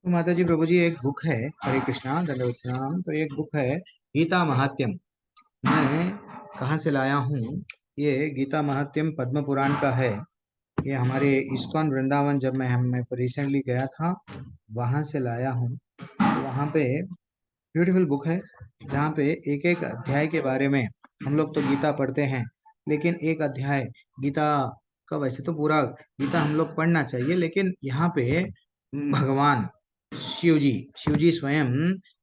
तो माता जी प्रभु जी एक बुक है। हरे कृष्णा दंडवत प्रणाम। तो एक बुक है गीता महात्म्यम। मैं कहाँ से लाया हूँ? ये गीता महात्म्यम पद्म पुराण का है। ये हमारे इस्कॉन वृंदावन जब मैं रिसेंटली गया था, वहाँ से लाया हूँ। तो वहाँ पे ब्यूटीफुल बुक है, जहाँ पे एक एक अध्याय के बारे में हम लोग तो गीता पढ़ते हैं, लेकिन एक अध्याय गीता का, वैसे तो पूरा गीता हम लोग पढ़ना चाहिए, लेकिन यहाँ पे भगवान शिव जी स्वयं,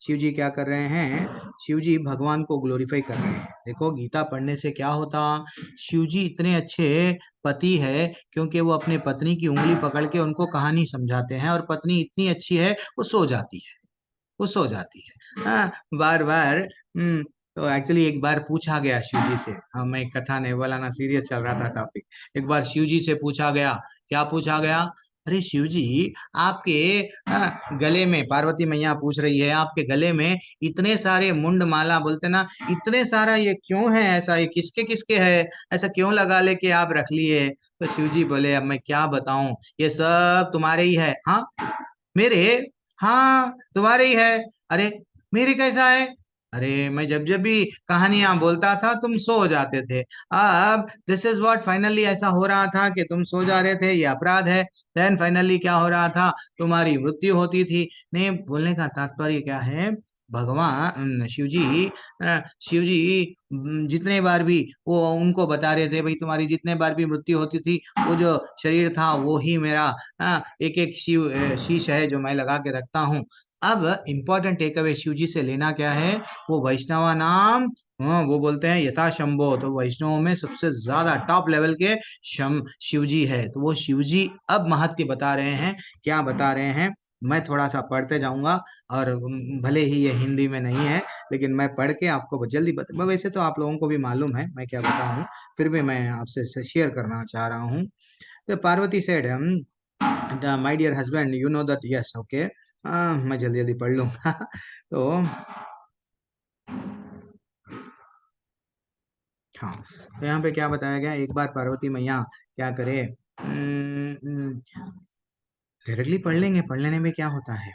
शिव जी क्या कर रहे हैं? शिव जी भगवान को ग्लोरीफाई कर रहे हैं। देखो गीता पढ़ने से क्या होता। शिव जी इतने अच्छे पति है, क्योंकि वो अपने पत्नी की उंगली पकड़ के उनको कहानी समझाते हैं, और पत्नी इतनी अच्छी है वो सो जाती है, वो सो जाती है। हाँ, बार बार। तो एक्चुअली एक बार पूछा गया शिव जी से, हाँ मैं कथा नहीं बोला ना, सीरियस चल रहा था टॉपिक। एक बार शिव जी से पूछा गया, क्या पूछा गया? अरे शिव जी, आपके गले में, पार्वती मैया पूछ रही है, आपके गले में इतने सारे मुंड माला बोलते ना, इतने सारा ये क्यों है? ऐसा ये किसके किसके है? ऐसा क्यों लगा लेके आप रख लिए? तो शिव जी बोले, अब मैं क्या बताऊं, ये सब तुम्हारे ही है। हाँ, मेरे? हाँ तुम्हारे ही है। अरे मेरे कैसा है? अरे मैं जब जब भी कहानियां बोलता था तुम सो जाते थे। अब दिस इज व्हाट, फाइनली ऐसा हो रहा था कि तुम सो जा रहे थे, ये अपराध है। देन फाइनली क्या हो रहा था? तुम्हारी मृत्यु होती थी। नहीं, बोलने का तात्पर्य क्या है? भगवान शिव जी, शिव जी जितने बार भी वो उनको बता रहे थे, भाई तुम्हारी जितने बार भी मृत्यु होती थी, वो जो शरीर था वो ही मेरा एक एक शीश है जो मैं लगा के रखता हूँ। अब इंपॉर्टेंट टेक अवे शिव जी से लेना क्या है? वो वैष्णवा नाम, वो बोलते हैं यथा शंभो, तो वैष्णवों में सबसे ज्यादा टॉप लेवल के शिव जी है। तो वो शिव जी अब महत्व बता रहे हैं। क्या बता रहे हैं? मैं थोड़ा सा पढ़ते जाऊंगा, और भले ही ये हिंदी में नहीं है, लेकिन मैं पढ़ के आपको जल्दी वैसे तो आप लोगों को भी मालूम है मैं क्या बताऊं, फिर भी मैं आपसे शेयर करना चाह रहा हूँ। तो Parvati said, my dear husband, you know that, yes okay. मैं जल्दी जल्दी पढ़ लूंगा। तो हाँ, तो यहाँ पे क्या बताया गया, एक बार पार्वती मैया क्या करे, डायरेक्टली पढ़ लेने में क्या होता है।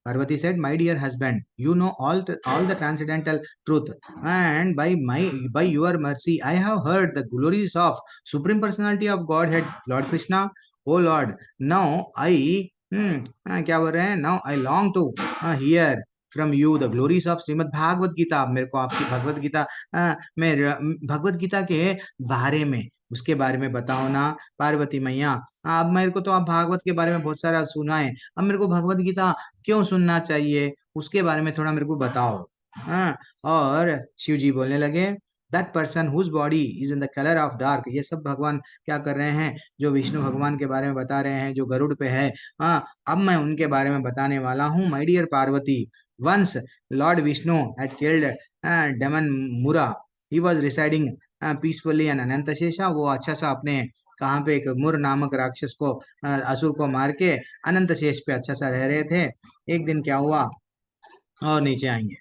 Parvati said, "My dear husband, you know all the transcendental truth, and by your mercy, I have heard the glories of Supreme Personality of Godhead, Lord Krishna. Oh Lord, now I, क्या बोल रहे हैं? Now I long to hear from you the glories of Shrimad Bhagavat Gita. मेरे को आपकी भगवत गीता, में भगवत गीता के बारे में, उसके बारे में बताओ ना पार्वती मैया। अब मेरे को तो आप भागवत के बारे में बहुत सारा सुना है, अब मेरे को भगवत गीता क्यों सुनना चाहिए, उसके बारे में थोड़ा मेरे को बताओ। हाँ, और शिव जी बोलने लगे, that person whose body is in the colour of dark. ये सब भगवान क्या कर रहे हैं? जो विष्णु भगवान के बारे में बता रहे हैं, जो गरुड़ पे है। हाँ, अब मैं उनके बारे में बताने वाला हूँ। My dear Parvati, once lord Vishnu had killed demon Mura, he was residing peacefully on Ananta Shesha. वो अच्छा सा अपने, कहाँ पे, एक मुर नामक राक्षस को, असुर को मार के अनंत शेष पे अच्छा सा रह रहे थे। एक दिन क्या हुआ, और नीचे आएंगे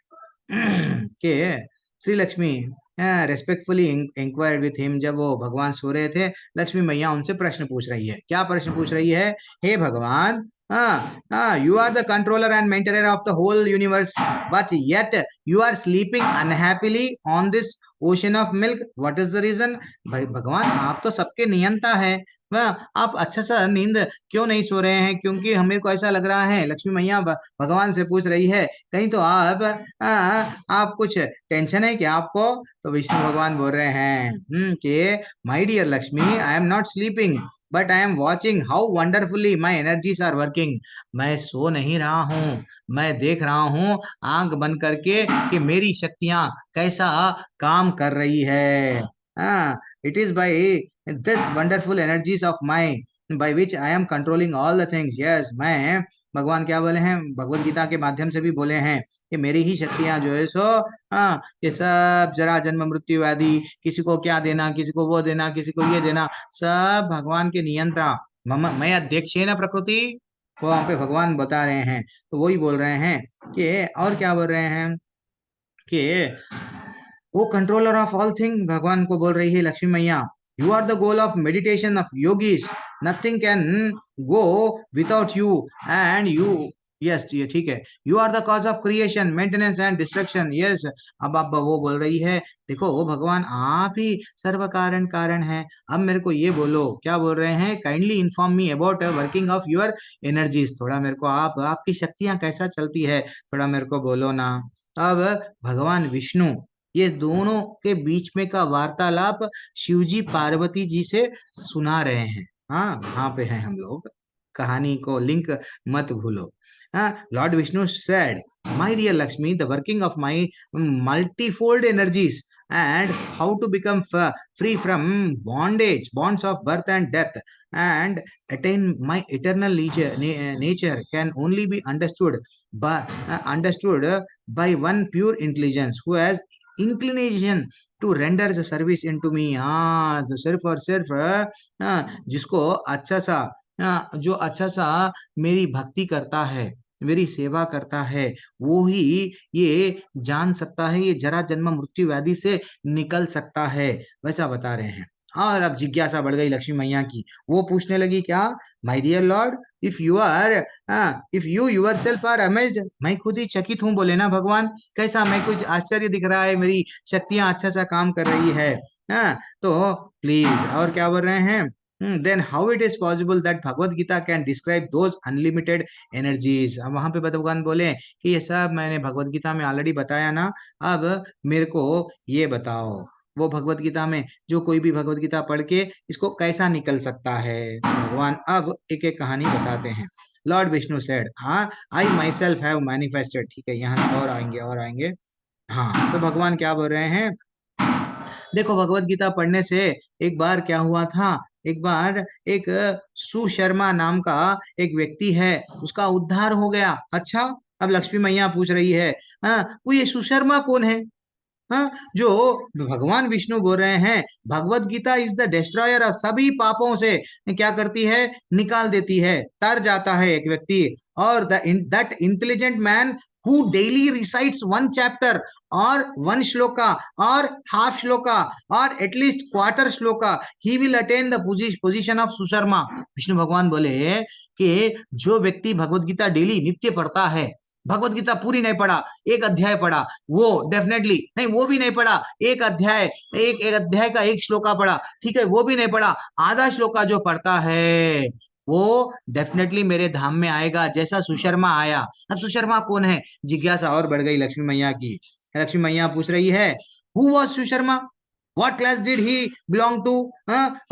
कि Shri Lakshmi respectfully inquired with him. जब वो भगवान सो रहे थे, लक्ष्मी मैया उनसे प्रश्न पूछ रही है। क्या प्रश्न पूछ रही है? हे भगवान, you are the controller and maintainer of the whole universe, but yet you are sleeping unhappily on this ocean of milk. What is the reason? भाई भगवान, आप तो सबके नियंता है, आप अच्छा सा नींद क्यों नहीं सो रहे हैं? क्योंकि हमें को ऐसा लग रहा है, लक्ष्मी मैया भगवान से पूछ रही है, कहीं तो आप कुछ टेंशन है क्या आपको? तो विष्णु भगवान बोल रहे हैं कि my dear Lakshmi, I am not sleeping, but I am watching how wonderfully my energies are working. मैं सो नहीं रहा हूँ, मैं देख रहा हूँ आंख बंद करके कि मेरी शक्तियां कैसा काम कर रही है। It is by this wonderful energies of my by which I am controlling all the things. Yes, मैं, भगवान क्या बोले हैं भगवत गीता के माध्यम से भी बोले हैं कि मेरी ही शक्तियां जो है सो, ये सब जरा जन्म मृत्यु आदि, किसी को क्या देना, किसी को वो देना, किसी को ये देना, सब भगवान के नियंत्रण। मैं अध्यक्षेण प्रकृति, वो वहां पे भगवान बता रहे हैं। तो वही बोल रहे हैं कि, और क्या बोल रहे हैं कि O controller of all thing, भगवान को बोल रही है लक्ष्मी मैया, you are the goal of meditation of yogis, nothing can go without you, and you yes, ये ठीक है। You are the cause of creation, maintenance and destruction. Yes, अब वो बोल रही है, देखो वो भगवान आप ही सर्व कारण कारण है। अब मेरे को ये बोलो, क्या बोल रहे हैं, kindly inform me about working of your energies. थोड़ा मेरे को आप आपकी शक्तियां कैसा चलती है, थोड़ा मेरे को बोलो ना। अब भगवान विष्णु ये दोनों के बीच में का वार्तालाप शिव जी पार्वती जी से सुना रहे हैं। हाँ, वहां पे हैं हम लोग, कहानी को लिंक मत भूलो। Lord Vishnu said, my dear Lakshmi, the working of my multifold energies and how to become free from bondage, bonds of birth and death, and attain my eternal nature can only be understood by one pure intelligence who has inclination to render the service into me। हाँ, तो सिर्फ और सिर्फ जिसको अच्छा सा जो अच्छा सा मेरी भक्ति करता है, मेरी सेवा करता है, वो ही ये जान सकता है, ये जरा जन्म मृत्यु व्याधि से निकल सकता है, वैसा बता रहे हैं। और अब जिज्ञासा बढ़ गई लक्ष्मी मैया की। वो पूछने लगी, क्या, my dear lord, if you yourself are amazed, मैं खुद ही चकित हूँ, बोले ना भगवान, कैसा, मैं कुछ आश्चर्य दिख रहा है, मेरी शक्तियां अच्छा सा काम कर रही है। तो प्लीज, और क्या बोल रहे हैं, then how it is possible that Bhagavad Gita can describe those unlimited energies। अब वहां पे भगवान बोले कि ये सब मैंने भगवत गीता में ऑलरेडी बताया ना, अब मेरे को ये बताओ, वो भगवत गीता में जो कोई भी भगवत गीता पढ़ के इसको कैसा निकल सकता है। भगवान अब एक एक कहानी बताते हैं। लॉर्ड विष्णु सेड, हाँ, आई माई सेल्फ हैव मैनिफेस्टेड। ठीक है, यहाँ और आएंगे और आएंगे। हाँ, तो भगवान क्या बोल रहे हैं, देखो भगवत गीता पढ़ने से एक बार क्या हुआ था, एक बार एक सुशर्मा नाम का एक व्यक्ति है, उसका उद्धार हो गया। अच्छा, अब लक्ष्मी मैया पूछ रही है, वो ये सुशर्मा कौन है। हाँ, जो भगवान विष्णु बोल रहे हैं Bhagavad Gita is the destroyer of सभी पापों से क्या करती है, निकाल देती है, तर जाता है एक व्यक्ति। और that intelligent man who daily recites one chapter और वन श्लोका और हाफ श्लोका और at least quarter shloka, he will attain the position of Susharma. Vishnu भगवान बोले कि जो व्यक्ति भगवत गीता डेली नित्य पढ़ता है, भगवत गीता पूरी नहीं पढ़ा, एक अध्याय पढ़ा, वो डेफिनेटली नहीं, वो भी नहीं पढ़ा, एक अध्याय, एक अध्याय का एक श्लोका पढ़ा, ठीक है, वो भी नहीं पढ़ा, आधा श्लोका जो पढ़ता है वो डेफिनेटली मेरे धाम में आएगा, जैसा सुशर्मा आया। अब सुशर्मा कौन है, जिज्ञासा और बढ़ गई लक्ष्मी मैया की। लक्ष्मी मैया पूछ रही है, who was Susharma, what class did he belong to,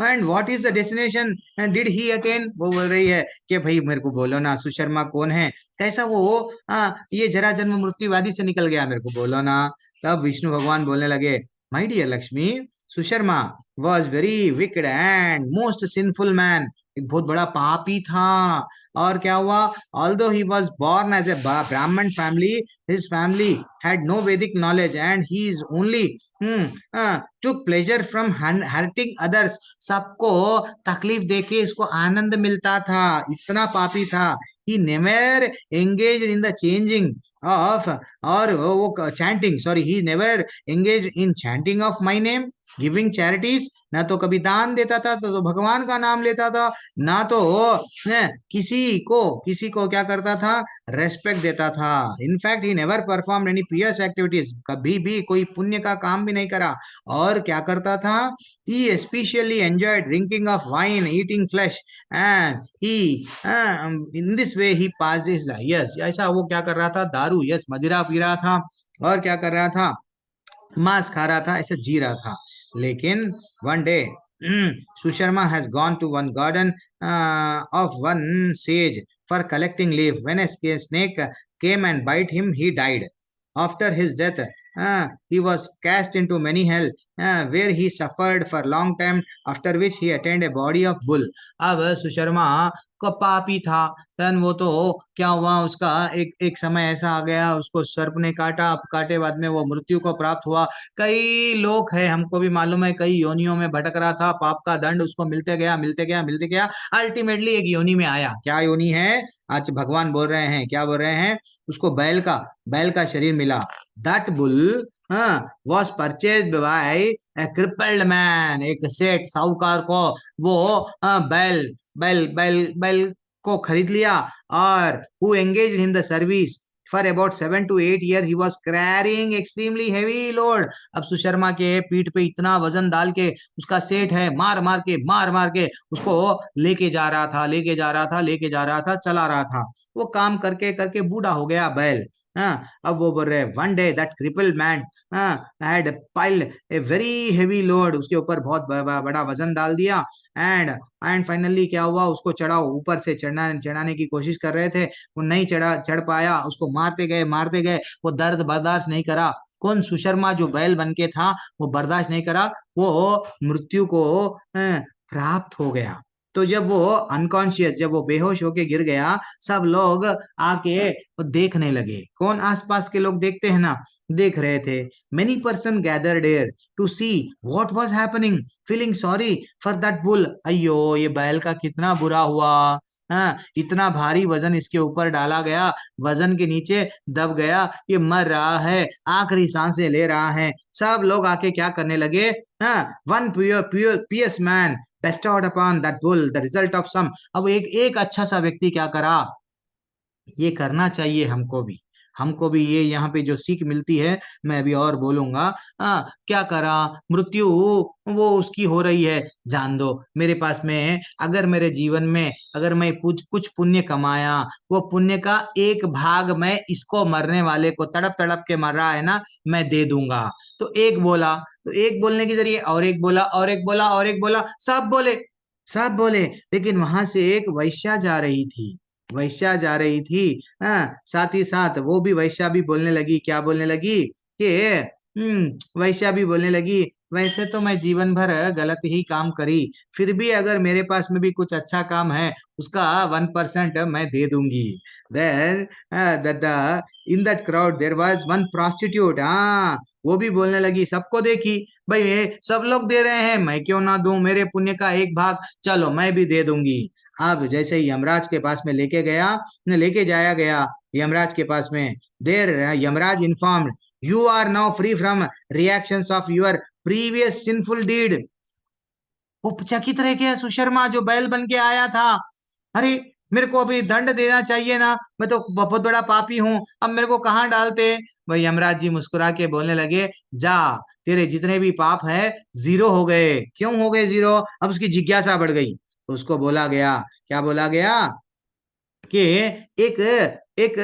and what is the destination and did he attain। वो बोल रही है कि भाई मेरे को बोलो ना, सुशर्मा कौन है, कैसा वो ये जरा जन्म मृत्युवादी से निकल गया, मेरे को बोलो ना। तब विष्णु भगवान बोलने लगे, my dear Lakshmi, Susharma was very wicked and most sinful man, एक बहुत बड़ा पापी था। और क्या हुआ, although he was born as a Brahmin family, his family had no Vedic knowledge and he is only took pleasure from hurting others। सबको तकलीफ देके इसको आनंद मिलता था, इतना पापी था। he never engaged in the changing of, और वो chanting, sorry, he never engaged in chanting of my name, giving charities, ना तो कभी दान देता था, तो भगवान का नाम लेता था, ना तो किसी को क्या करता था, रेस्पेक्ट देता था। In fact he never perform any Paes activities, कभी भी कोई पुण्य का काम भी नहीं करा। और क्या करता था, he specially enjoy drinking of wine, eating flesh, and he in this way he passed his life. Yes, ऐसा वो क्या कर रहा था, दारू, यस, मदिरा पी रहा था, और क्या कर रहा था, मांस खा रहा था, ऐसे जी रहा था। लेकिन one day Susharma has gone to one garden of one sage for collecting leaf, when a snake came and bite him, he died। After his death, he was cast into many hell, where he suffered for long time, after which he attained a body of bull। अब सुशर्मा को पापी था, तन वो तो क्या हुआ, उसका एक एक समय ऐसा आ गया, उसको सर्प ने काटा, काटे बाद में वो मृत्यु को प्राप्त हुआ। कई लोग है, हमको भी मालूम है, कई योनियों में भटक रहा था, पाप का दंड उसको मिलते गया मिलते गया मिलते गया, अल्टीमेटली एक योनि में आया। क्या योनि है, आज भगवान बोल रहे हैं, क्या बोल रहे हैं, उसको बैल का शरीर मिला। That bull was purchase by A crippled man, एक सेठ साहूकार को वो बैल बैल बैल बैल को खरीद लिया और who engaged in the service for about 7 to 8 years he was carrying extremely heavy load। अब सुशर्मा के पीठ पे इतना वजन डाल के उसका सेठ है मार मार के उसको लेके जा रहा था लेके जा रहा था चला रहा था। वो काम करके करके बूढ़ा हो गया बैल। हाँ, अब वो बोल रहे one day that cripple man had piled a very heavy load, उसके ऊपर बहुत बड़ा वजन डाल दिया। एंड फाइनली क्या हुआ, उसको चढ़ाओ, ऊपर से चढ़ाने की कोशिश कर रहे थे, वो नहीं चढ़ पाया, उसको मारते गए, वो दर्द बर्दाश्त नहीं करा। कौन? सुशर्मा जो बैल बन के था वो बर्दाश्त नहीं करा, वो मृत्यु को प्राप्त हो गया। तो जब वो अनकॉन्शियस, जब वो बेहोश होके गिर गया, सब लोग आके देखने लगे। कौन? आसपास के लोग देखते हैं ना, देख रहे थे। Many person gathered here to see what was happening, feeling sorry for that bull. अयो, ये बैल का कितना बुरा हुआ। हाँ, इतना भारी वजन इसके ऊपर डाला गया, वजन के नीचे दब गया, ये मर रहा है, आखिरी सांसें ले रहा है। सब लोग आके क्या करने लगे? हाँ, one Paes man bestowed upon that bull the result of some। अब एक एक अच्छा सा व्यक्ति क्या करा? ये करना चाहिए हमको भी ये यहाँ पे जो सीख मिलती है, मैं अभी और बोलूंगा। क्या करा? मृत्यु वो उसकी हो रही है, जान दो। मेरे पास में अगर मेरे जीवन में अगर मैं कुछ पुण्य कमाया, वो पुण्य का एक भाग मैं इसको मरने वाले को, तड़प तड़प के मर रहा है ना, मैं दे दूंगा। तो एक बोला, तो एक बोलने के जरिए और एक बोला और एक बोला और एक बोला, सब बोले। लेकिन वहां से एक वैश्या जा रही थी, वैश्या जा रही थी। साथ ही साथ वो भी वैश्या भी बोलने लगी, क्या बोलने लगी कि वैश्या भी बोलने लगी, वैसे तो मैं जीवन भर गलत ही काम करी, फिर भी अगर मेरे पास में भी कुछ अच्छा काम है, उसका 1% मैं दे दूंगी। Then in that crowd there was one prostitute. हाँ, वो भी बोलने लगी, सबको देखी, भाई ये सब लोग दे रहे हैं, मैं क्यों ना दूं, मेरे पुण्य का एक भाग, चलो मैं भी दे दूंगी। अब जैसे ही यमराज के पास में लेके जाया गया, यमराज के पास में, there Yamraj informed you are now free from reactions of your previous sinful deed. वो चकित रह गया सुशर्मा जो बैल बन के आया था। अरे, मेरे को अभी दंड देना चाहिए ना, मैं तो बहुत बड़ा पापी हूं, अब मेरे को कहाँ डालते? वही यमराज जी मुस्कुरा के बोलने लगे, जा, तेरे जितने भी पाप है जीरो हो गए। क्यों हो गए जीरो? अब उसकी जिज्ञासा बढ़ गई। तो उसको बोला गया, क्या बोला गया कि एक एक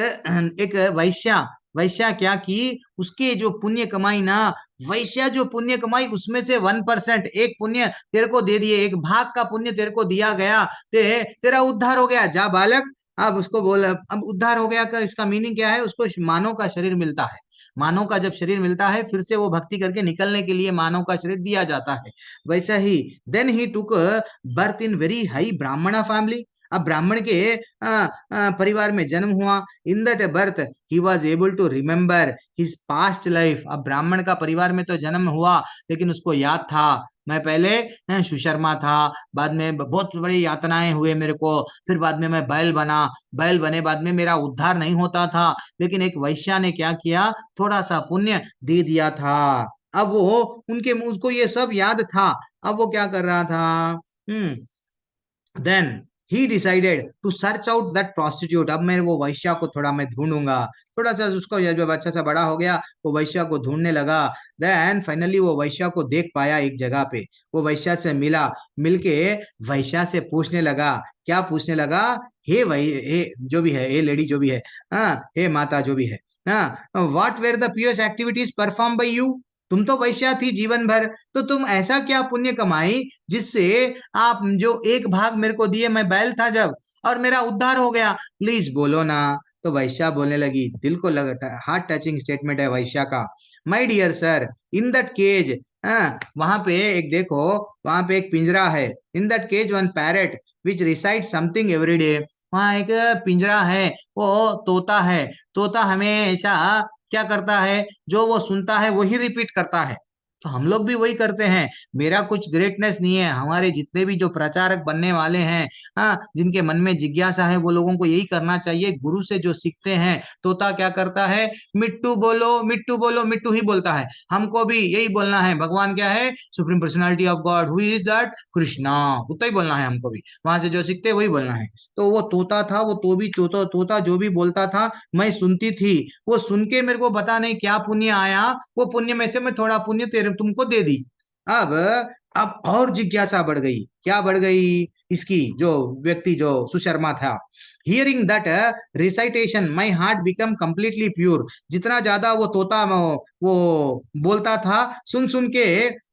एक वैश्या वैश्या क्या की, उसके जो पुण्य कमाई ना, वैश्या जो पुण्य कमाई उसमें से 1%, एक पुण्य तेरे को दे दिए, एक भाग का पुण्य तेरे को दिया गया, तेरा उद्धार हो गया, जा बालक। अब उसको बोल, अब उद्धार हो गया का इसका मीनिंग क्या है? उसको मानव का शरीर मिलता है। मानव का जब शरीर मिलता है, फिर से वो भक्ति करके निकलने के लिए मानव का शरीर दिया जाता है। वैसा ही then he took birth in very high Brahmana family. अब ब्राह्मण के परिवार में जन्म हुआ। In that birth he was able to remember his past life. अब ब्राह्मण का परिवार में तो जन्म हुआ, लेकिन उसको याद था, मैं पहले सुशर्मा था, बाद में बहुत बड़ी यातनाएं हुए मेरे को, फिर बाद में मैं बैल बने बाद में मेरा उद्धार नहीं होता था, लेकिन एक वैश्या ने क्या किया, थोड़ा सा पुण्य दे दिया था। अब वो उनके उसको ये सब याद था। अब वो क्या कर रहा था? Then he decided to search out that prostitute. अब मैं वो वैश्या को थोड़ा मैं ढूंढूंगा। थोड़ा सा उसको, जब अच्छा सा बड़ा हो गया, वो वैश्या को ढूंढने लगा। देन फाइनली वो वैश्या को देख पाया एक जगह पे, वो वैश्या से मिलके वैश्या से पूछने लगा, क्या पूछने लगा? हे जो भी है, हे लेडी जो भी है, हाँ, हे माता जो भी है, हाँ, what were the Paes activities perform by you. तुम तो वैश्या थी जीवन भर, तो तुम ऐसा क्या पुण्य कमाई जिससे आप जो एक भाग मेरे को दिए, मैं बैल था जब, और मेरा उद्धार हो गया, प्लीज बोलो ना। तो वैश्या बोलने लगी, दिल को हार्ट टचिंग स्टेटमेंट है वैश्या का। My dear sir, in that cage, वहां पे एक देखो, वहां पे एक पिंजरा है। In that cage one parrot which recite something every day. वहां एक पिंजरा है, वो तोता है। तोता हमेशा क्या करता है? जो वो सुनता है वही रिपीट करता है। तो हम लोग भी वही करते हैं। मेरा कुछ ग्रेटनेस नहीं है, हमारे जितने भी जो प्रचारक बनने वाले हैं, हाँ, जिनके मन में जिज्ञासा है, वो लोगों को यही करना चाहिए, गुरु से जो सीखते हैं। तोता क्या करता है? मिट्टू बोलो मिट्टू बोलो, मिट्टू ही बोलता है। हमको भी यही बोलना है। भगवान क्या है? Supreme personality of God. Who is that? Krishna. उतना ही बोलना है हमको भी, वहां से जो सीखते हैं वही बोलना है। तो वो तोता था, वो तो भी तोता तोता जो भी बोलता था मैं सुनती थी। वो सुन के मेरे को पता नहीं क्या पुण्य आया, वो पुण्य में से मैं थोड़ा पुण्य तेरे तुमको दे दी। अब अब और जिज्ञासा बढ़ गई। क्या बढ़ गई? इसकी जो व्यक्ति जो सुशर्मा था, hearing that recitation my heart become completely pure. जितना ज्यादा वो तोता वो बोलता था, सुन सुन के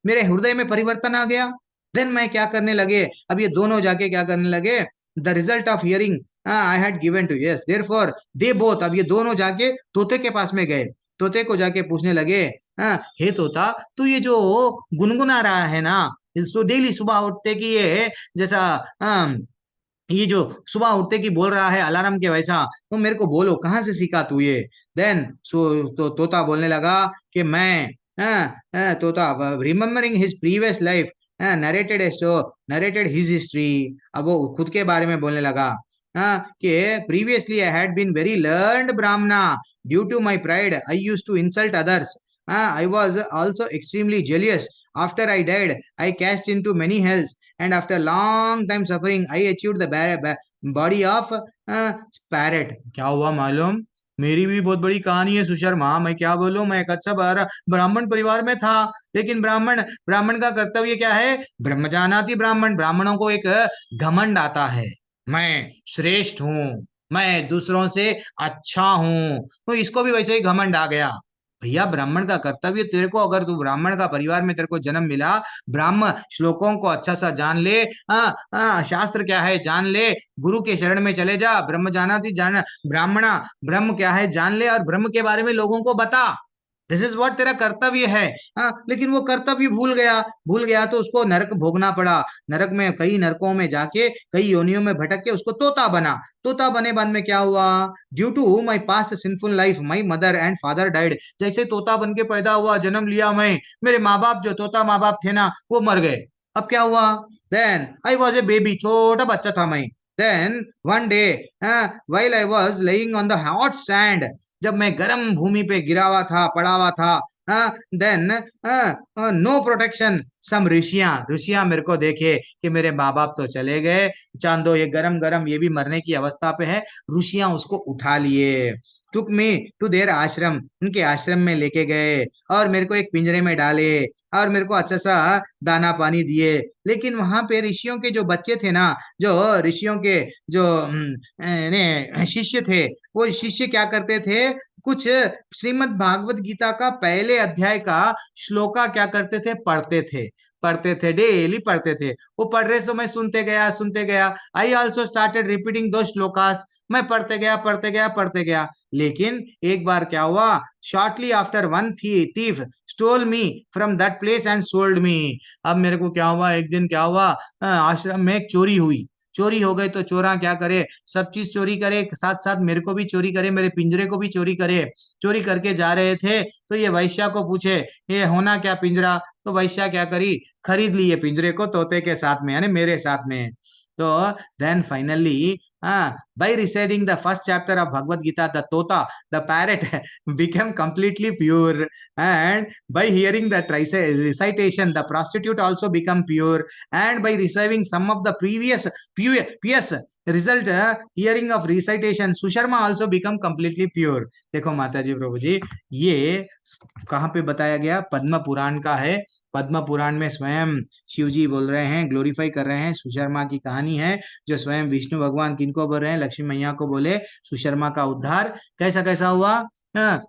मेरे हृदय में परिवर्तन आ गया। देन मैं क्या करने लगे, अब ये दोनों जाके क्या करने लगे, the result of hearing I had given to, yes therefore they both, अब ये दोनों जाके तोते के पास में गए। तोते को जाके पूछने लगे, हाँ हे तोता, तू ये जो गुनगुना रहा है ना, सो डेली सुबह उठते कि ये जैसा, ये जो सुबह उठते की बोल रहा है अलार्म के वैसा, तो मेरे को बोलो कहाँ से सीखा तू ये? देन तो तोता बोलने लगा कि मैं, तोता remembering his previous life narrated narrated his history. अब वो खुद के बारे में बोलने लगा, कि previously I had been very learned Brahmana, due to my pride I used to insult others, I was also extremely jealous, after I died I cast into many hells, and after long time suffering I achieved the body of parrot। क्या हुआ मालूम? मेरी भी बहुत बड़ी कहानी है सुशर्मा। मैं क्या बोलूं, मैं एक अच्छा ब्राह्मण परिवार में था, लेकिन ब्राह्मण ब्राह्मण का कर्तव्य क्या है? ब्रह्म जानाति ब्राह्मण। ब्राह्मणों को एक घमंड आता है, मैं श्रेष्ठ हूँ, मैं दूसरों से अच्छा हूँ। तो इसको भी वैसे ही घमंड आ गया। भैया ब्राह्मण का कर्तव्य, तेरे को अगर तू ब्राह्मण का परिवार में तेरे को जन्म मिला, ब्राह्मण श्लोकों को अच्छा सा जान ले, शास्त्र क्या है जान ले, गुरु के शरण में चले जा, ब्रह्म जाना थी जान, ब्राह्मणा ब्रह्म क्या है जान ले, और ब्रह्म के बारे में लोगों को बता। दिस इज व्हाट तेरा कर्तव्य है। हाँ, लेकिन वो कर्तव्य भूल गया तो उसको नरक भोगना पड़ा। नरक में कई नरकों में जाके कई योनियों में भटक के उसको तोता बना। तोता बने बाद में क्या हुआ? Due to my past sinful life my mother and father died. जैसे तोता बन के पैदा हुआ, जन्म लिया मैं, मेरे माँ बाप जो तोता माँ बाप थे ना, वो मर गए। अब क्या हुआ? Then I was a baby, छोटा बच्चा था मैं। Then one day while I was laying on the hot sand, जब मैं गर्म भूमि पे गिरा हुआ था, पड़ा हुआ था, देन नो प्रोटेक्शन सम ऋषियां ऋषियां मेरे को देखे कि मेरे माँ बाप तो चले गए, चांदो ये गरम गरम ये भी मरने की अवस्था पे है। ऋषियां उसको उठा लिए, टुक मी टू देयर आश्रम, उनके आश्रम में लेके गए, और मेरे को एक पिंजरे में डाले, और मेरे को अच्छा सा दाना पानी दिए। लेकिन वहां पे ऋषियों के जो बच्चे थे ना, जो ऋषियों के जो शिष्य थे, वो शिष्य क्या करते थे, कुछ श्रीमद् भागवत गीता का पहले अध्याय का श्लोका क्या करते थे, पढ़ते थे, डेली पढ़ते थे। वो पढ़ रहे सो मैं सुनते गया। आई ऑल्सो स्टार्टेड रिपीटिंग दो श्लोकास। मैं पढ़ते गया। लेकिन एक बार क्या हुआ, shortly after one thief stole me from that place and sold me. अब मेरे को क्या हुआ, एक दिन क्या हुआ, आश्रम में एक चोरी हुई। चोरी हो गई तो चोरा क्या करे, सब चीज चोरी करे, साथ साथ मेरे को भी चोरी करे, मेरे पिंजरे को भी चोरी करे। चोरी करके जा रहे थे तो ये वैश्या को पूछे ये होना क्या पिंजरा, तो वैश्या क्या करी, खरीद ली ये पिंजरे को तोते के साथ में, यानी मेरे साथ में। तो then finally, by reciting the first chapter of Bhagavad Gita, the tota, the parrot, became completely pure. And by hearing that recitation, the prostitute also become pure. And by receiving some of the previous PS result, hearing of recitation, Susharma also become completely pure। देखो माता जी प्रभु जी, ये कहाँ पे बताया गया? पद्म पुराण का है। पद्म पुराण में स्वयं शिव जी बोल रहे हैं, ग्लोरीफाई कर रहे हैं। सुशर्मा की कहानी है, जो स्वयं विष्णु भगवान किनको बोल रहे हैं, लक्ष्मी मैया को बोले सुशर्मा का उद्धार कैसा कैसा हुआ। हाँ,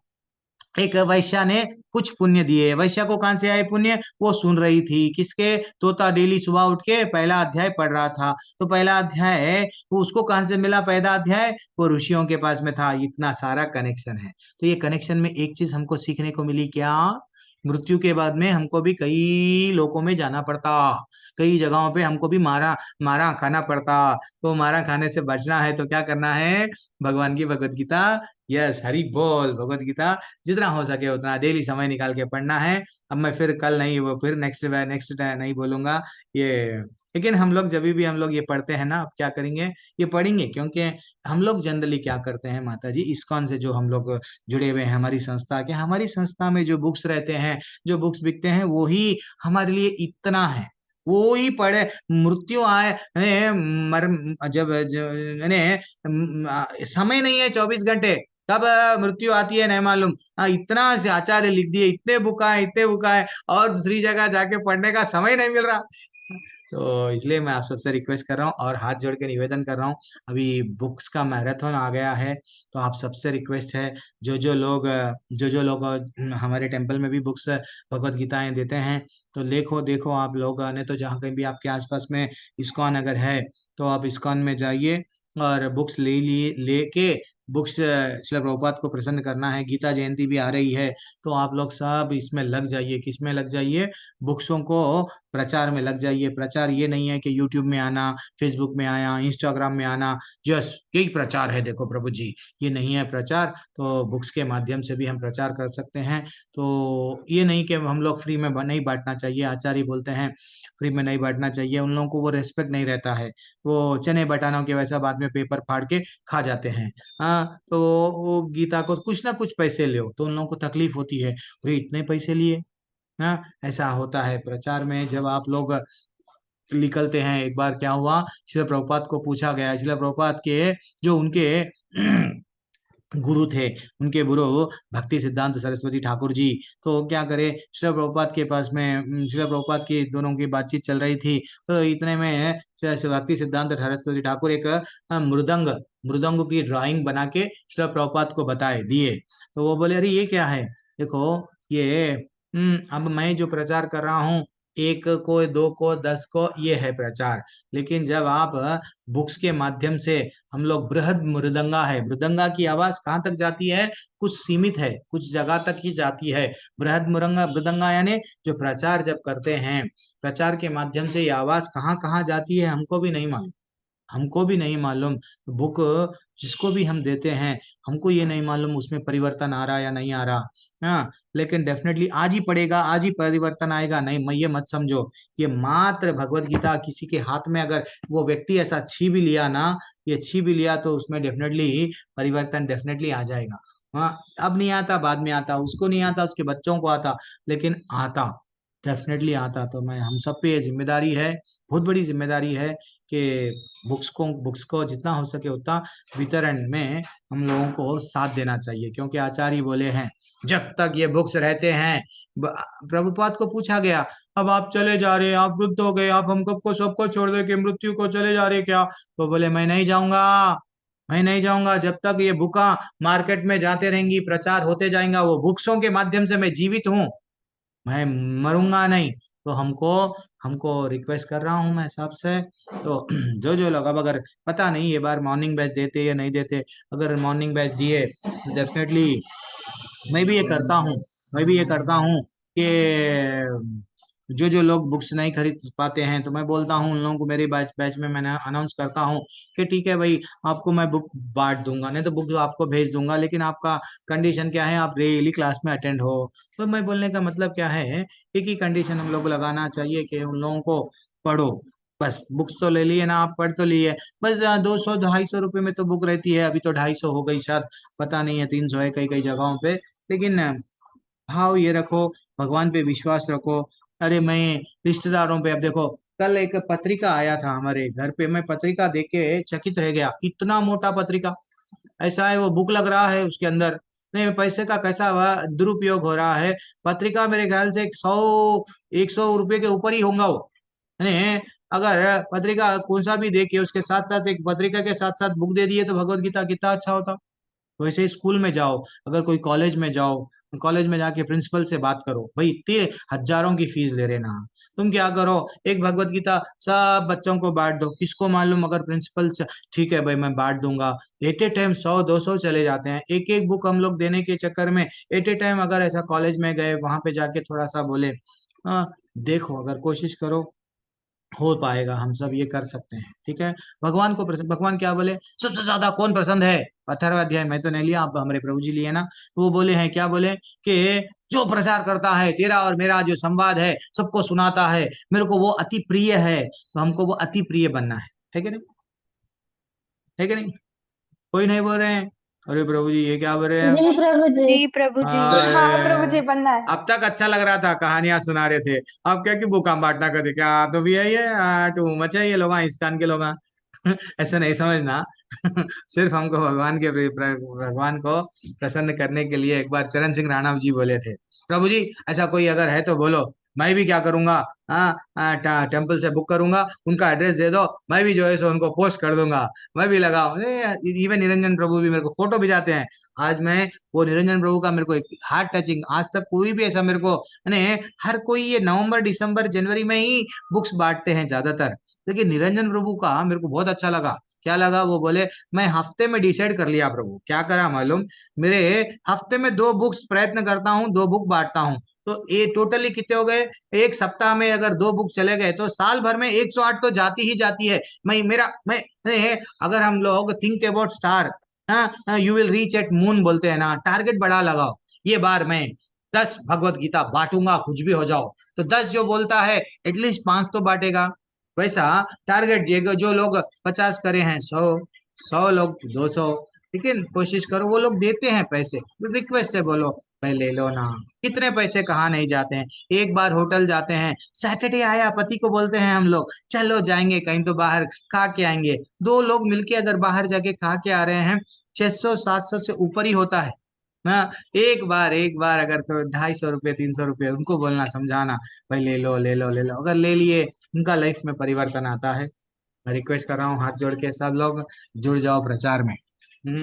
एक वैश्या ने कुछ पुण्य दिए। वैश्या को कहां से आए पुण्य? वो सुन रही थी किसके? तोता डेली सुबह उठ के पहला अध्याय पढ़ रहा था, तो पहला अध्याय वो उसको कहां से मिला? पहला अध्याय वो ऋषियों के पास में था। इतना सारा कनेक्शन है। तो ये कनेक्शन में एक चीज हमको सीखने को मिली क्या? मृत्यु के बाद में हमको भी कई लोकों में जाना पड़ता, कई जगहों पे हमको भी मारा मारा खाना पड़ता। तो मारा खाने से बचना है तो क्या करना है? भगवान की भगवत गीता, यस हरि बोल, भगवत गीता जितना हो सके उतना डेली समय निकाल के पढ़ना है। अब मैं फिर कल नहीं, वो फिर नेक्स्ट नेक्स्ट नहीं बोलूंगा ये। लेकिन हम लोग जब भी हम लोग ये पढ़ते हैं ना, अब क्या करेंगे? ये पढ़ेंगे, क्योंकि हम लोग जनरली क्या करते हैं माता जी, इस्कॉन से जो हम लोग जुड़े हुए हैं, हमारी संस्था के, हमारी संस्था में जो बुक्स रहते हैं, जो बुक्स बिकते हैं, वो ही हमारे लिए इतना है। वो ही पढ़े, मृत्यु आए, मर जब समय नहीं है 24 घंटे, कब मृत्यु आती है नहीं मालूम। इतना से आचार्य लिख दिए, इतने बुक है, इतने बुक है, और दूसरी जगह जाके पढ़ने का समय नहीं मिल रहा। तो इसलिए मैं आप सबसे रिक्वेस्ट कर रहा हूँ और हाथ जोड़ के निवेदन कर रहा हूँ, अभी बुक्स का मैराथन आ गया है। तो आप सबसे रिक्वेस्ट है, जो जो लोग हमारे टेम्पल में भी बुक्स भगवत गीताएं देते हैं, तो देखो देखो आप लोग ने तो जहाँ कहीं भी आपके आसपास में इस्कॉन अगर है, तो आप इस्कॉन में जाइए और बुक्स ले लिए लेके बुक्स श्रील प्रभुपाद को प्रसन्न करना है। गीता जयंती भी आ रही है, तो आप लोग सब इसमें लग जाइए। किसमें लग जाइए? बुक्सों को प्रचार में लग जाइए। प्रचार ये नहीं है कि यूट्यूब में आना, फेसबुक में आया, इंस्टाग्राम में आना, जस्ट यही प्रचार है देखो प्रभु जी, ये नहीं है प्रचार। तो बुक्स के माध्यम से भी हम प्रचार कर सकते हैं। तो ये नहीं कि हम लोग फ्री में नहीं बांटना चाहिए, आचार्य बोलते हैं फ्री में नहीं बांटना चाहिए, उन लोगों को वो रेस्पेक्ट नहीं रहता है। वो चने बटानों के वैसा बाद में पेपर फाड़ के खा जाते हैं। हाँ, तो वो गीता को कुछ ना कुछ पैसे लो तो उन लोगों को तकलीफ होती है, अरे इतने पैसे लिए। हाँ, ऐसा होता है प्रचार में। जब आप लोग निकलते हैं, एक बार क्या हुआ, शिला प्रभुपाद को पूछा गया, शिला प्रभुपाद के जो उनके गुरु थे, उनके गुरु भक्ति सिद्धांत सरस्वती ठाकुर जी, तो क्या करे, शिला प्रभुपाद के पास में शिला प्रभुपाद की दोनों की बातचीत चल रही थी। तो इतने में भक्ति सिद्धांत सरस्वती ठाकुर एक मृदंग मृदंग की ड्राइंग बना के शिला प्रभुपाद को बताए दिए। तो वो बोले, अरे ये क्या है? देखो ये अब मैं जो प्रचार कर रहा हूँ, एक को, दो को, 10 को, ये है प्रचार। लेकिन जब आप बुक्स के माध्यम से, हम लोग बृहद मृदंगा है, मृदंगा की आवाज कहाँ तक जाती है? कुछ सीमित है, कुछ जगह तक ही जाती है। बृहद मृदंगा मृदंगा यानी जो प्रचार जब करते हैं, प्रचार के माध्यम से ये आवाज कहाँ कहाँ जाती है हमको भी नहीं मालूम, हमको भी नहीं मालूम। बुक जिसको भी हम देते हैं, हमको ये नहीं मालूम उसमें परिवर्तन आ रहा या नहीं आ रहा। हाँ, लेकिन डेफिनेटली आज ही पढ़ेगा, आज ही परिवर्तन आएगा नहीं, मैं ये मत समझो। ये मात्र भगवत गीता किसी के हाथ में अगर वो व्यक्ति ऐसा छी भी लिया ना, ये छी भी लिया, तो उसमें डेफिनेटली परिवर्तन डेफिनेटली आ जाएगा। हाँ, अब नहीं आता, बाद में आता, उसको नहीं आता, उसके बच्चों को आता, लेकिन आता, डेफिनेटली आता। तो मैं हम सब पे ये जिम्मेदारी है, बहुत बड़ी जिम्मेदारी है कि बुक्स को जितना हो सके उतना वितरण में हम लोगों को साथ देना चाहिए। क्योंकि आचार्य बोले हैं, जब तक ये बुक्स रहते हैं, ब- प्रभुपाद को पूछा गया, अब आप चले जा रहे हैं, आप वृद्ध हो गए, आप हम सबको सबको छोड़ दे के मृत्यु को चले जा रहे क्या? तो बोले, मैं नहीं जाऊंगा, मैं नहीं जाऊंगा। जब तक ये बुका मार्केट में जाते रहेंगी, प्रचार होते जाएगा, वो बुक्सों के माध्यम से मैं जीवित हूँ, मैं मरूंगा नहीं। तो हमको हमको रिक्वेस्ट कर रहा हूं मैं सबसे। तो जो जो लोग, अब अगर पता नहीं ये बार मॉर्निंग बैच देते या नहीं देते, अगर मॉर्निंग बैच दिए, डेफिनेटली मैं भी ये करता हूँ, मैं भी ये करता हूँ कि जो जो लोग बुक्स नहीं खरीद पाते हैं, तो मैं बोलता हूँ उन लोगों को, मेरे बैच बैच में मैंने अनाउंस करता हूँ कि ठीक है भाई, आपको मैं बुक बांट दूंगा, नहीं तो बुक आपको भेज दूंगा, लेकिन आपका कंडीशन क्या है, आप डेली क्लास में अटेंड हो। तो मैं बोलने का मतलब क्या है, एक ही कंडीशन हम लोग को लगाना चाहिए कि उन लोगों को पढ़ो, बस बुक्स तो ले लिए ना, आप पढ़ तो लिए, बस 200 250 रुपये में तो बुक रहती है, अभी तो 250 हो गई शायद, पता नहीं है, 300 है कई कई जगहों पे। लेकिन भाव ये रखो, भगवान पे विश्वास रखो। अरे मैं रिश्तेदारों पे, अब देखो, कल एक पत्रिका आया था हमारे घर पे, मैं पत्रिका देख के चकित रह गया, इतना मोटा पत्रिका, ऐसा है वो बुक लग रहा है उसके अंदर। नहीं, पैसे का कैसा दुरुपयोग हो रहा है। पत्रिका मेरे ख्याल से 100 100 रुपये के ऊपर ही होगा वो। यानी अगर पत्रिका कौन सा भी देखे, उसके साथ साथ एक पत्रिका के साथ साथ बुक दे दिए, तो भगवत गीता कितना अच्छा होता। वैसे ही स्कूल में जाओ, अगर कोई कॉलेज में जाओ, कॉलेज में जाके प्रिंसिपल से बात करो, भाई इतने हजारों की फीस ले रहे ना, तुम क्या करो, एक भगवत गीता सब बच्चों को बांट दो, किसको मालूम, अगर प्रिंसिपल से ठीक है भाई मैं बांट दूंगा, एट ए टाइम 100-200 चले जाते हैं, एक एक बुक हम लोग देने के चक्कर में। एट ए टाइम अगर ऐसा कॉलेज में गए, वहां पे जाके थोड़ा सा बोले, हाँ देखो अगर कोशिश करो हो पाएगा, हम सब ये कर सकते हैं, ठीक है। भगवान को प्रसन्न, भगवान क्या बोले, सबसे ज्यादा कौन प्रसन्न है, 18वां अध्याय, मैं तो नहीं लिया, आप हमारे प्रभु जी लिए ना, तो वो बोले हैं, क्या बोले कि जो प्रचार करता है तेरा और मेरा जो संवाद है, सबको सुनाता है, मेरे को वो अति प्रिय है, तो हमको वो अति प्रिय बनना है कि नहीं, है कि नहीं, कोई नहीं बोल रहे हैं, अरे प्रभु जी ये क्या बोल रहे हैं। जी प्रभु जी। जी प्रभु जी। हाँ प्रभु जी अरे, बनना है। अब तक अच्छा लग रहा था, कहानियां सुना रहे थे, अब क्या कि बुका बांटना कर दे, क्या तो भी है ये, टू मच है ये लोग, इस्कान के लोग। ऐसा नहीं समझना। सिर्फ हमको भगवान को प्रसन्न करने के लिए एक बार चरण सिंह राणा जी बोले थे, प्रभु जी ऐसा कोई अगर है तो बोलो, मैं भी क्या करूंगा, टेम्पल से बुक करूंगा, उनका एड्रेस दे दो, मैं भी जो है सो उनको पोस्ट कर दूंगा, मैं भी लगाऊं। इवन निरंजन प्रभु भी मेरे को फोटो भिजाते हैं। आज मैं वो निरंजन प्रभु का मेरे को एक हार्ट टचिंग, आज तक कोई भी ऐसा मेरे को, यानी हर कोई ये नवंबर दिसंबर जनवरी में ही बुक्स बांटते हैं ज्यादातर, लेकिन निरंजन प्रभु का मेरे को बहुत अच्छा लगा। क्या लगा, वो बोले मैं हफ्ते में डिसाइड कर लिया प्रभु, क्या करा मालूम, मेरे हफ्ते में 2 बुक्स प्रयत्न करता हूँ, 2 बुक बांटता हूँ, तो ये टोटली कितने हो गए, एक सप्ताह में अगर 2 बुक चले गए तो साल भर में 108 तो जाती ही जाती है। मैं अगर हम लोग think about star, you will reach at moon बोलते हैं ना, टारगेट बड़ा लगाओ, ये बार मैं 10 भगवत गीता बांटूंगा, कुछ भी हो जाओ, तो 10 जो बोलता है एटलीस्ट 5 तो बांटेगा, वैसा टारगेट जो लोग 50 करे हैं, 100 लोग 200, लेकिन कोशिश करो, वो लोग देते हैं पैसे, रिक्वेस्ट से बोलो भाई ले लो ना, कितने पैसे कहाँ नहीं जाते हैं, एक बार होटल जाते हैं, सैटरडे आया, पति को बोलते हैं हम लोग चलो जाएंगे कहीं तो बाहर खा के आएंगे, 2 लोग मिलके अगर बाहर जाके खा के आ रहे हैं, 600-700 से ऊपर ही होता है ना। एक बार अगर तो 250 रुपये 300 रुपये उनको बोलना समझाना, भाई ले लो ले लो ले लो, अगर ले लिए उनका लाइफ में परिवर्तन आता है। मैं रिक्वेस्ट कर रहा हूँ हाथ जोड़ के, सब लोग जुड़ जाओ प्रचार में। हरे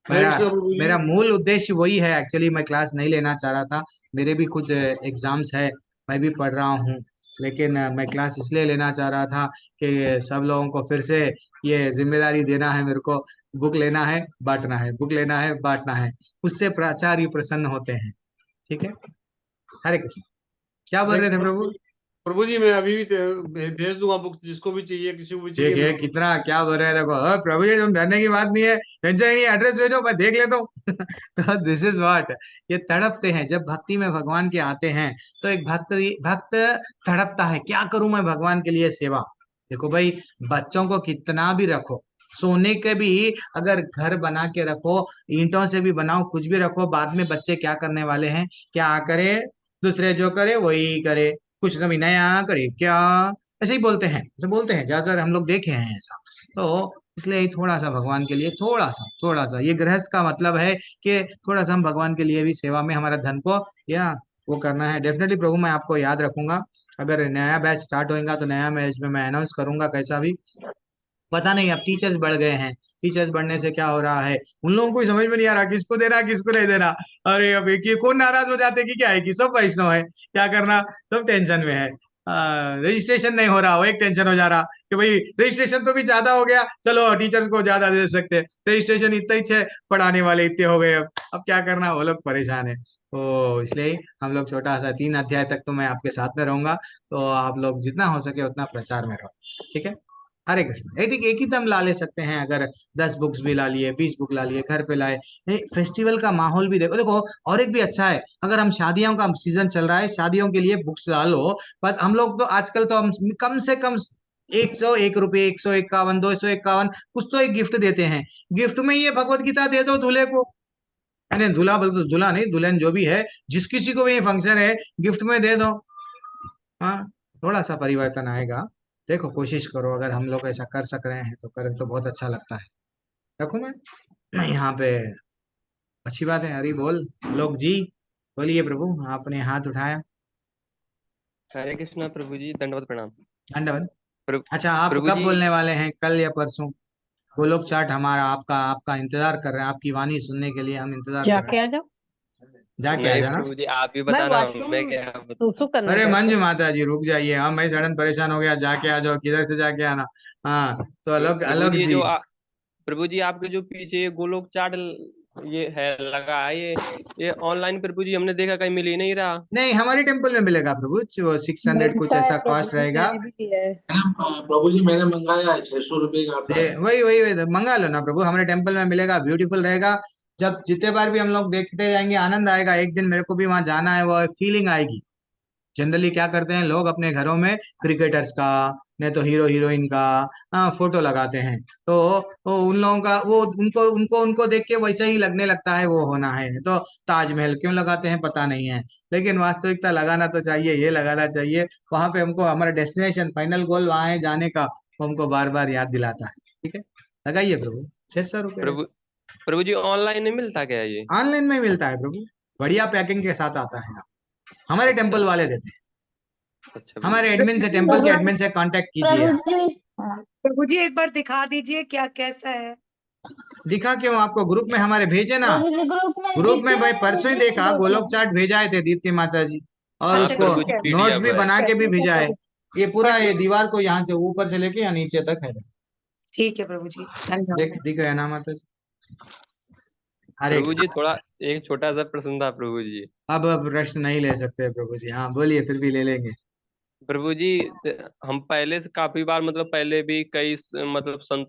मेरा कृष्ण प्रभु जी। मेरा मूल उद्देश्य वही है, एक्चुअली मैं क्लास नहीं लेना चाह रहा था, मेरे भी कुछ एग्जाम्स है, मैं भी पढ़ रहा हूँ, लेकिन मैं क्लास इसलिए लेना चाह रहा था कि सब लोगों को फिर से ये जिम्मेदारी देना है मेरे को, बुक लेना है बांटना है, बुक लेना है बांटना है, उससे प्राचार्य प्रसन्न होते हैं, ठीक है। हरे कृष्ण, क्या बोल हरे रहे थे कृष्ण प्रभु। प्रभु जी, मैं अभी भी भेज दूंगा बुक, जिसको भी चाहिए, किसी को भी चाहिए देखिए मैं। कितना क्या बोल रहे हैं, देखो प्रभु जी तुम डरने की बात नहीं है, टेंशन ही नहीं, एड्रेस भेजो मैं देख लेता हूँ। तो दिस इज व्हाट, ये तड़पते हैं जब भक्ति में भगवान के आते हैं, तो एक भक्त भक्त तड़पता है, क्या करूं मैं भगवान के लिए सेवा। देखो भाई, बच्चों को कितना भी रखो, सोने के भी अगर घर बना के रखो, ईंटों से भी बनाओ, कुछ भी रखो, बाद में बच्चे क्या करने वाले हैं, क्या करे, दूसरे जो करे वही करे, कुछ कभी नया करे क्या, ऐसे ही बोलते हैं, ऐसे बोलते हैं, ज्यादातर हम लोग देखे हैं ऐसा। तो इसलिए ही थोड़ा सा भगवान के लिए, थोड़ा सा ये गृहस्थ का मतलब है कि थोड़ा सा हम भगवान के लिए भी सेवा में हमारा धन को या वो करना है। डेफिनेटली प्रभु मैं आपको याद रखूंगा, अगर नया बैच स्टार्ट होगा तो नया बैच में मैं अनाउंस करूंगा, कैसा भी पता नहीं, अब टीचर्स बढ़ गए हैं, टीचर्स बढ़ने से क्या हो रहा है, उन लोगों को ही समझ में नहीं आ रहा किसको देना किसको नहीं देना। अरे अब एक ये कौन नाराज हो जाते कि क्या है कि सब वैष्णव है, क्या करना, सब टेंशन में है। रजिस्ट्रेशन नहीं हो रहा, वो एक टेंशन हो जा रहा कि भाई रजिस्ट्रेशन तो भी ज्यादा हो गया, चलो टीचर्स को ज्यादा दे सकते हैं, रजिस्ट्रेशन इतना ही है, पढ़ाने वाले इतने हो गए, अब क्या करना, वो लोग परेशान है। तो इसलिए हम लोग छोटा सा 3 अध्याय तक तो मैं आपके साथ में रहूंगा, तो आप लोग जितना हो सके उतना प्रचार में रहो, ठीक है। हरे कृष्ण, एक ही दम ला ले सकते हैं, अगर 10 बुक्स भी ला लिए, 20 बुक ला लिए, घर पे लाए, फेस्टिवल का माहौल भी देखो देखो। और एक भी अच्छा है, अगर हम शादियों का सीजन चल रहा है, शादियों के लिए बुक्स डालो, पर हम लोग तो आजकल तो हम कम से कम 101 रुपये, 151, 251 कुछ तो एक गिफ्ट देते हैं, गिफ्ट में ये भगवत गीता दे दो दूल्हे को, यानी दूल्हा बल्कि दूल्हा नहीं, दुल्हन जो भी है, जिस किसी को भी ये फंक्शन है, गिफ्ट में दे दो। हाँ, थोड़ा सा परिवर्तन आएगा, देखो कोशिश करो, अगर हम लोग ऐसा कर सक रहे हैं तो करें तो बहुत अच्छा लगता है। रखो मैं यहाँ पे, अच्छी बात है, हरी बोल, लोग जी बोलिए प्रभु, आपने हाथ उठाया, हरे कृष्णा प्रभु जी, दंडवत प्रणाम। दंडवत। प्रभु अच्छा आप प्रभु कब जी। बोलने वाले हैं, कल या परसों। गोलोक चाट हमारा आपका आपका इंतजार कर रहे हैं, आपकी वाणी सुनने के लिए हम इंतजार क्या कर रहे क्या जो। हैं। जाके आ नहीं जाना। प्रभु जी, आप ही मैं बताना, मैं वॉशरूम क्या बता। सुसु करने अरे गया मंजू था। माता जी रुक जाइए, हाँ मैं सडन परेशान हो गया, जाके आ जाओ, किधर से जाके आना। हाँ तो अलग प्रभु अलग जी जी। प्रभु जी आपके जो पीछे ये गोलोक चाट ये है लगा है, ये ऑनलाइन प्रभु जी हमने देखा, कहीं मिल ही नहीं रहा। नहीं हमारे टेम्पल में मिलेगा प्रभु, वो 600 कुछ मिलता है ऐसा प्रभु कॉस्ट जी, रहेगा। मैंने भी लिया है। प्रभु जी मैंने मंगाया है, 600 रुपए का आता है। वही मंगा लो ना प्रभु, हमारे टेम्पल में मिलेगा, ब्यूटीफुल रहेगा। जब जितने बार भी हम लोग देखते जाएंगे आनंद आएगा, एक दिन मेरे को भी वहां जाना है, वो फीलिंग आएगी। जनरली क्या करते हैं लोग अपने घरों में क्रिकेटर्स का, नहीं तो हीरो हीरोइन का फोटो लगाते हैं। तो उन लोगों का वो उनको उनको उनको देख के वैसा ही लगने लगता है वो होना है, तो ताजमहल क्यों लगाते हैं पता नहीं है। लेकिन वास्तविकता लगाना तो चाहिए, ये लगाना चाहिए। वहां पे हमको हमारा डेस्टिनेशन फाइनल गोल वहां है जाने का, वो हमको बार बार याद दिलाता है। ठीक है, लगाइए प्रभु, 600 रुपये। प्रभु प्रभु जी ऑनलाइन नहीं मिलता क्या ये? ऑनलाइन में मिलता है प्रभु, बढ़िया पैकिंग के साथ आता है। हमारे अच्छा टेम्पल वाले देते हैं, अच्छा प्रभु हमारे जी। एडमिन से, टेम्पल के एडमिन से कांटेक्ट कीजिए प्रभु आप। जी, प्रभु जी एक बार दिखा दीजिए क्या कैसा है। दिखा क्यों आपको, ग्रुप में हमारे भेजे ना। प्रभु जी ग्रुप में ग्रुप में दिखे भाई हैं, परसों ही मुझे देखा, ग्रुप गोलोक में। चाट भेजा थे दीप्ति माता जी, और हाँ अच्छा उसको प्रभु ठीक जी, है, नोट्स पीडीएफ भी है। बना के भी भेजा है। ये पूरा ये बढ़िया। दीवार को यहाँ से ऊपर से लेके या नीचे तक है। ठीक है प्रभु जी, धन्यवाद। दिख रहा है ना माता जी, हर एक। प्रभु जी थोड़ा एक छोटा सा प्रश्न था प्रभु जी। अब प्रश्न नहीं ले सकते प्रभु जी, हाँ बोलिए, फिर भी ले लेंगे। प्रभु जी हम पहले से काफी बार, मतलब पहले भी कई मतलब संतों